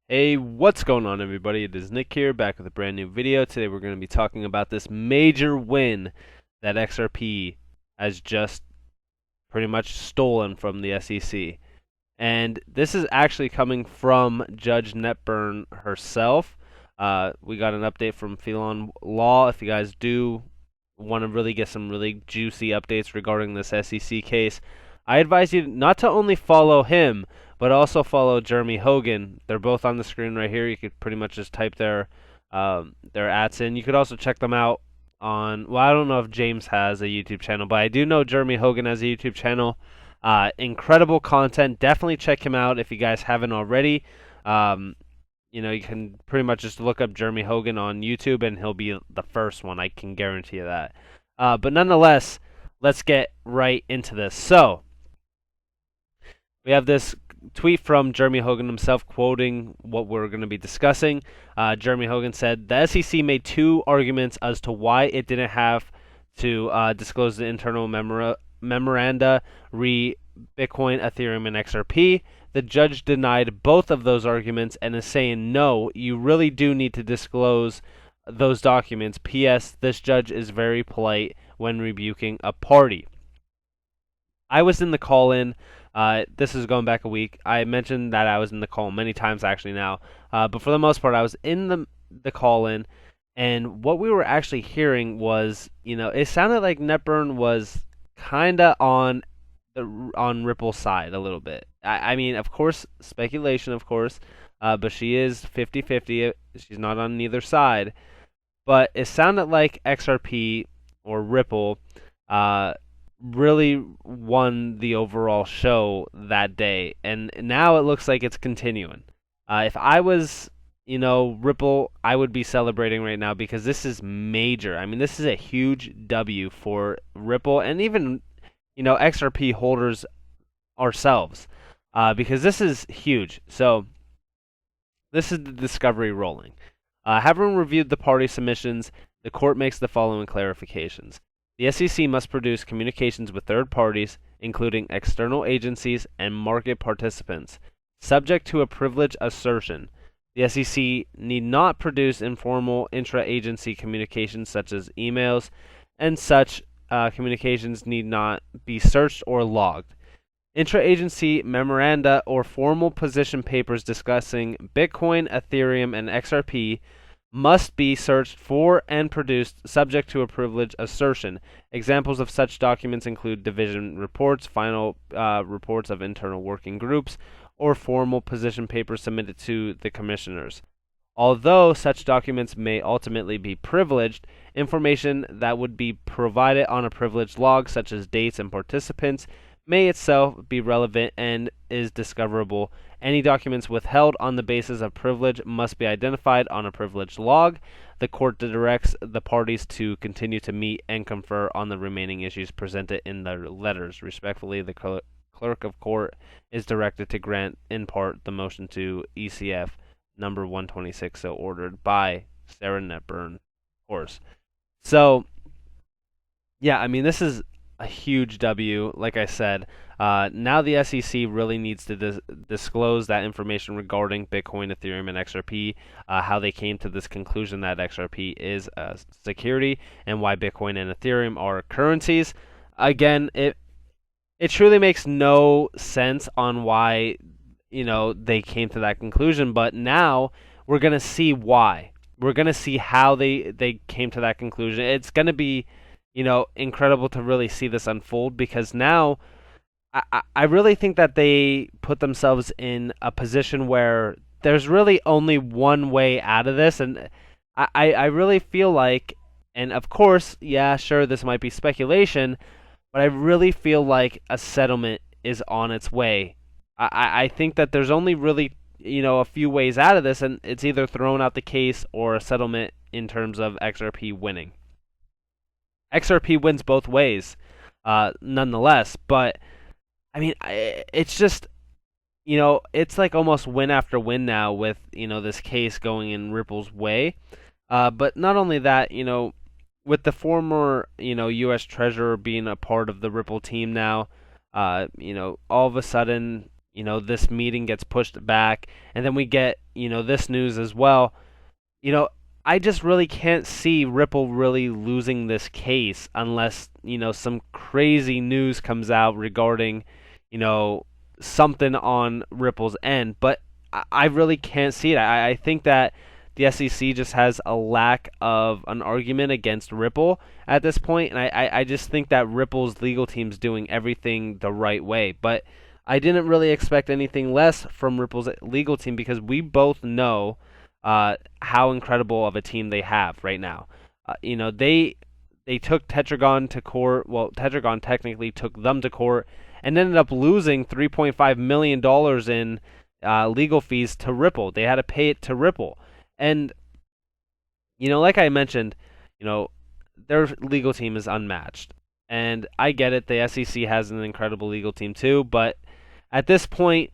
Hey, what's going on, everybody? It is Nick here, back with a brand new video. Today we're going to be talking about this major win that XRP has just pretty much stolen from the SEC. And this is actually coming from Judge Netburn herself. We got an update from Phelan Law. If you guys do want to really get some really juicy updates regarding this SEC case, I advise you not to only follow him, but also follow Jeremy Hogan. They're both on the screen right here. You could pretty much just type their ads in. You could also check them out on. Well, I don't know if James has a YouTube channel, but I do know Jeremy Hogan has a YouTube channel. Incredible content. Definitely check him out if you guys haven't already. You can pretty much just look up Jeremy Hogan on YouTube, and he'll be the first one. I can guarantee you that. But nonetheless, let's get right into this. So we have this tweet from Jeremy Hogan himself quoting what we're going to be discussing. Jeremy Hogan said, "The SEC made two arguments as to why it didn't have to disclose the internal memoranda re Bitcoin, Ethereum, and XRP. The judge denied both of those arguments and is saying, no, you really do need to disclose those documents. P.S. This judge is very polite when rebuking a party." I was in the call-in. This is going back a week. I mentioned that I was in the call many times actually now. But for the most part, I was in the call-in, and what we were actually hearing was, it sounded like Netburn was kind of on Ripple's side a little bit. I mean, of course, speculation, of course, but she is 50-50. She's not on neither side. But it sounded like XRP or Ripple really won the overall show that day, and now it looks like it's continuing. If I was, Ripple, I would be celebrating right now because this is major. I mean, this is a huge W for Ripple and even, XRP holders ourselves, because this is huge. So this is the discovery rolling. Having reviewed the party submissions, the court makes the following clarifications. The SEC must produce communications with third parties, including external agencies and market participants, subject to a privilege assertion. The SEC need not produce informal intra-agency communications such as emails, and such communications need not be searched or logged. Intra-agency memoranda or formal position papers discussing Bitcoin, Ethereum, and XRP must be searched for and produced subject to a privilege assertion. Examples of such documents include division reports, final reports of internal working groups, or formal position papers submitted to the commissioners. Although such documents may ultimately be privileged, information that would be provided on a privileged log, such as dates and participants, may itself be relevant and is discoverable. Any documents withheld on the basis of privilege must be identified on a privileged log. The court directs the parties to continue to meet and confer on the remaining issues presented in their letters. Respectfully, the clerk of court is directed to grant in part the motion to ECF number 126, so ordered by Sarah Netburn, of course. So, yeah, I mean, this is a huge W, like I said. Now the SEC really needs to disclose that information regarding Bitcoin, Ethereum, and XRP, how they came to this conclusion that XRP is a security, and why Bitcoin and Ethereum are currencies. Again, it truly makes no sense on why they came to that conclusion, but now we're going to see why. We're going to see how they came to that conclusion. It's going to be incredible to really see this unfold, because now I really think that they put themselves in a position where there's really only one way out of this, and I really feel like, and of course, yeah, sure, this might be speculation, but I really feel like a settlement is on its way. I think that there's only really a few ways out of this, and it's either throwing out the case or a settlement in terms of XRP winning. XRP wins both ways, nonetheless. But I mean, it's just it's like almost win after win now with this case going in Ripple's way. But not only that, with the former U.S. Treasurer being a part of the Ripple team now, all of a sudden this meeting gets pushed back, and then we get, this news as well. You know, I just really can't see Ripple really losing this case unless, some crazy news comes out regarding, you know, something on Ripple's end. But I really can't see it. I think that the SEC just has a lack of an argument against Ripple at this point, and I just think that Ripple's legal team's doing everything the right way. But I didn't really expect anything less from Ripple's legal team because we both know how incredible of a team they have right now. They took Tetragon to court. Well, Tetragon technically took them to court and ended up losing $3.5 million in legal fees to Ripple. They had to pay it to Ripple. And, like I mentioned, their legal team is unmatched. And I get it. The SEC has an incredible legal team too. But at this point,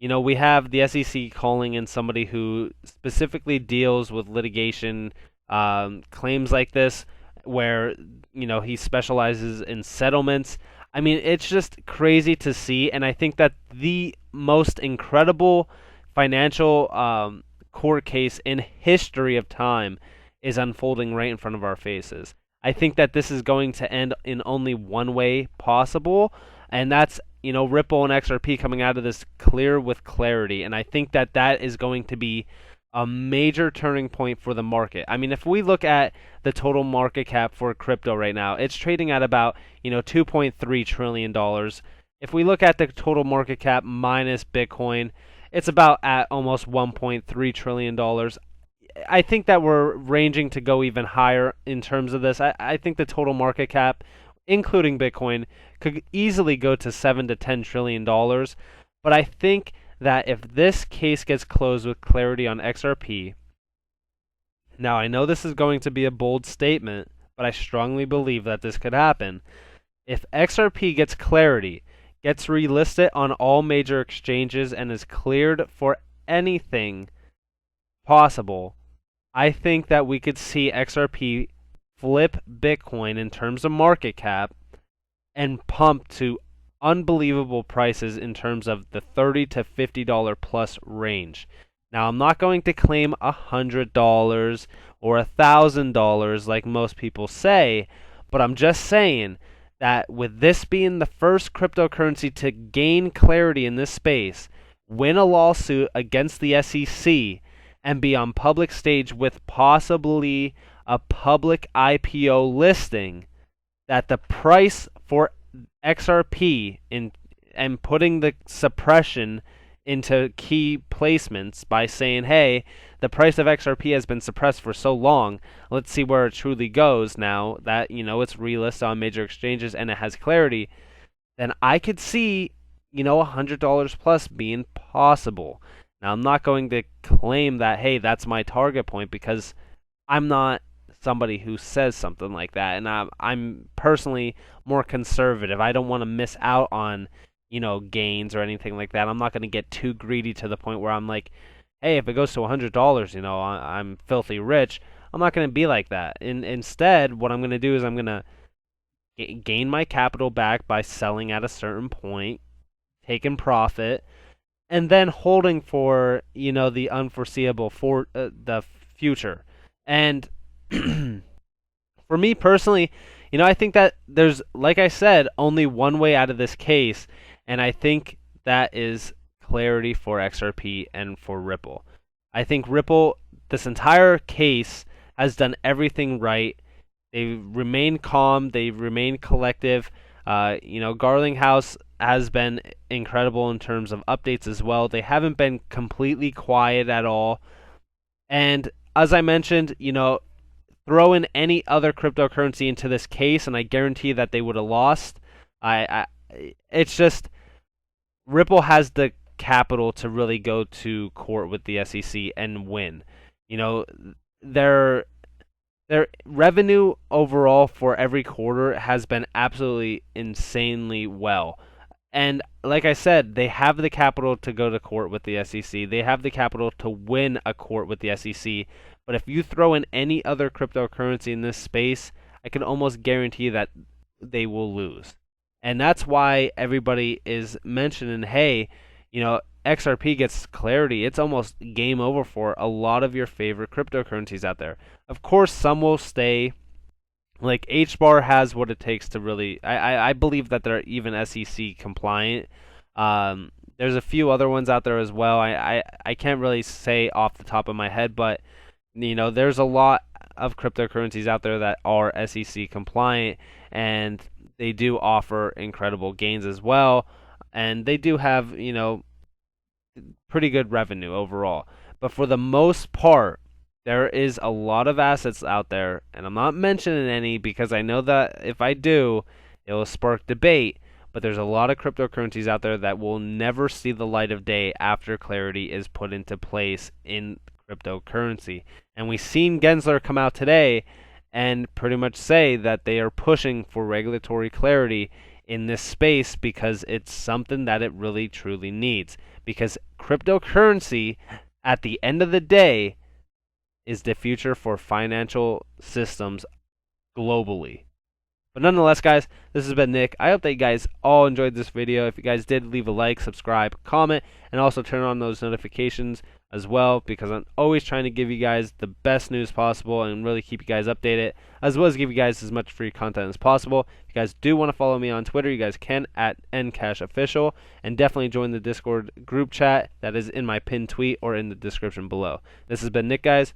we have the SEC calling in somebody who specifically deals with litigation claims like this, where, he specializes in settlements. I mean, it's just crazy to see, and I think that the most incredible financial court case in history of time is unfolding right in front of our faces. I think that this is going to end in only one way possible, and that's Ripple and XRP coming out of this clear with clarity, and I think that that is going to be a major turning point for the market. I mean, if we look at the total market cap for crypto right now, it's trading at about, $2.3 trillion. If we look at the total market cap minus Bitcoin, it's about at almost $1.3 trillion. I think that we're ranging to go even higher in terms of this. I think the total market cap, including Bitcoin, could easily go to $7 to $10 trillion. But I think that if this case gets closed with clarity on XRP, now I know this is going to be a bold statement, but I strongly believe that this could happen. If XRP gets clarity, gets relisted on all major exchanges, and is cleared for anything possible, I think that we could see XRP flip Bitcoin in terms of market cap and pump to unbelievable prices in terms of the $30 to $50 plus range. Now, I'm not going to claim $100 or $1,000 like most people say, but I'm just saying that with this being the first cryptocurrency to gain clarity in this space, win a lawsuit against the SEC, and be on public stage with possibly a public IPO listing, that the price for XRP and putting the suppression into key placements by saying, hey, the price of XRP has been suppressed for so long, let's see where it truly goes now that, it's relisted on major exchanges and it has clarity, then I could see, $100 plus being possible. Now, I'm not going to claim that, hey, that's my target point, because I'm not somebody who says something like that, and I'm personally more conservative. I don't want to miss out on, gains or anything like that. I'm not going to get too greedy to the point where I'm like, hey, if it goes to $100, I'm filthy rich. I'm not going to be like that. Instead, what I'm going to do is I'm going to gain my capital back by selling at a certain point, taking profit, and then holding for, the unforeseeable, for the future. And for me personally, I think that there's, like I said, only one way out of this case, and I think that is clarity for XRP and for Ripple. I think Ripple, this entire case, has done everything right. They remain calm. They remain collective. Garlinghouse has been incredible in terms of updates as well. They haven't been completely quiet at all. And as I mentioned, throw in any other cryptocurrency into this case, and I guarantee that they would have lost. It's just Ripple has the capital to really go to court with the SEC and win. Their revenue overall for every quarter has been absolutely insanely well. And like I said, they have the capital to go to court with the SEC. They have the capital to win a court with the SEC. But if you throw in any other cryptocurrency in this space, I can almost guarantee that they will lose. And that's why everybody is mentioning, hey, XRP gets clarity, it's almost game over for a lot of your favorite cryptocurrencies out there. Of course, some will stay. Like HBAR has what it takes to really. I believe that they're even SEC compliant. There's a few other ones out there as well. I can't really say off the top of my head, but there's a lot of cryptocurrencies out there that are SEC compliant, and they do offer incredible gains as well, and they do have pretty good revenue overall. But for the most part, there is a lot of assets out there, and I'm not mentioning any because I know that if I do, it will spark debate. But there's a lot of cryptocurrencies out there that will never see the light of day after clarity is put into place in cryptocurrency. And we've seen Gensler come out today and pretty much say that they are pushing for regulatory clarity in this space because it's something that it really truly needs. Because cryptocurrency, at the end of the day, is the future for financial systems globally. But nonetheless, guys, this has been Nick. I hope that you guys all enjoyed this video. If you guys did, leave a like, subscribe, comment, and also turn on those notifications as well, because I'm always trying to give you guys the best news possible and really keep you guys updated, as well as give you guys as much free content as possible. If you guys do want to follow me on Twitter, you guys can at NCashOfficial, and definitely join the Discord group chat that is in my pinned tweet or in the description below. This has been Nick, guys.